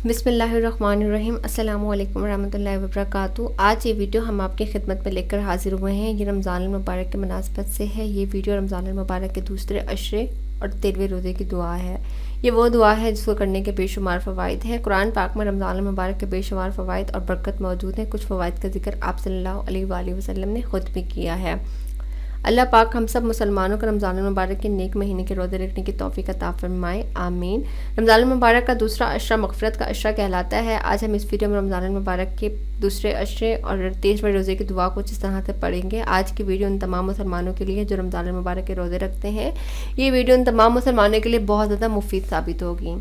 بسم اللہ الرحمن الرحیم۔ السلام علیکم ورحمۃ اللہ وبرکاتہ۔ آج یہ ویڈیو ہم آپ کی خدمت میں لے کر حاضر ہوئے ہیں۔ یہ رمضان المبارک کے مناسبت سے ہے۔ یہ ویڈیو رمضان المبارک کے دوسرے عشرے اور 13ویں روزے کی دعا ہے۔ یہ وہ دعا ہے جس کو کرنے کے بے شمار فوائد ہیں۔ قرآن پاک میں رمضان المبارک کے بے شمار فوائد اور برکت موجود ہیں۔ کچھ فوائد کا ذکر آپ صلی اللہ علیہ وآلہ وسلم نے خود بھی کیا ہے۔ اللہ پاک ہم سب مسلمانوں کو رمضان المبارک کے نیک مہینے کے روزے رکھنے کی توفیق عطا فرمائے، آمین۔ رمضان المبارک کا دوسرا عشرہ مغفرت کا عشرہ کہلاتا ہے۔ آج ہم اس ویڈیو میں رمضان المبارک کے دوسرے عشرے اور 13ویں روزے کی دعا کو جس طرح سے پڑھیں گے۔ آج کی ویڈیو ان تمام مسلمانوں کے لیے جو رمضان المبارک کے روزے رکھتے ہیں۔ یہ ویڈیو ان تمام مسلمانوں کے لیے بہت زیادہ مفید ثابت ہوگی۔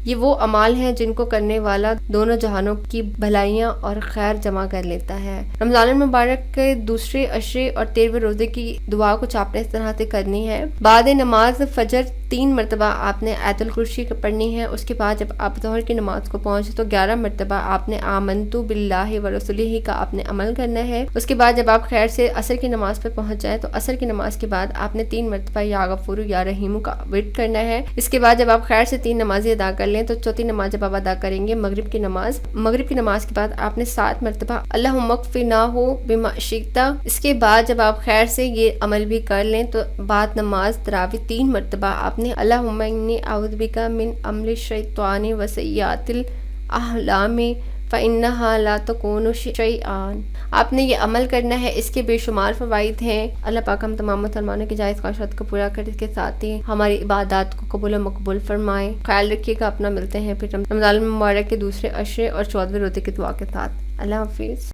یہ وہ اعمال ہیں جن کو کرنے والا دونوں جہانوں کی بھلائیاں اور خیر جمع کر لیتا ہے۔ رمضان المبارک کے دوسرے عشرے اور 13ویں روزے کی دعا کچھ آپ نے اس طرح سے کرنی ہے۔ بعد نماز فجر 3 مرتبہ آپ نے آیت الکرسی پڑھنی ہے۔ اس کے بعد جب آپ ظہر کی نماز کو پہنچے تو 11 مرتبہ آپ نے آمنت باللہ ورسولہ کا آپ نے عمل کرنا ہے۔ اس کے بعد جب آپ خیر سے عصر کی نماز پہ پہنچ جائیں تو عصر کی نماز کے بعد آپ نے 3 مرتبہ یا غفور یا رحیم کا ورد کرنا ہے۔ اس کے بعد جب آپ خیر سے 3 نمازیں ادا کر لیں تو چوتھی نماز جب آپ ادا کریں گے مغرب کی نماز کے بعد آپ نے 7 مرتبہ اللہم اکفناہ بما شئت۔ اس کے بعد جب آپ خیر سے یہ عمل بھی کر لیں تو بعد نماز تراویح 3 مرتبہ آپ نے اللہم انی اعوذ بک من عمل الشیطان وسیئات الاحلام فإنها لا تکون شیئا۔ آپ نے یہ عمل کرنا ہے۔ اس کے بے شمار فوائد ہیں۔ اللہ پاک ہم تمام مسلمانوں کی جائز خواہشات کو پورا کر، اس کے ساتھ ہی ہماری عبادات کو قبول و مقبول فرمائے۔ خیال رکھیے گا اپنا، ملتے ہیں پھر رمضان المبارک کے دوسرے عشرے اور 14ویں روزے کی دعا کے ساتھ۔ اللہ حافظ۔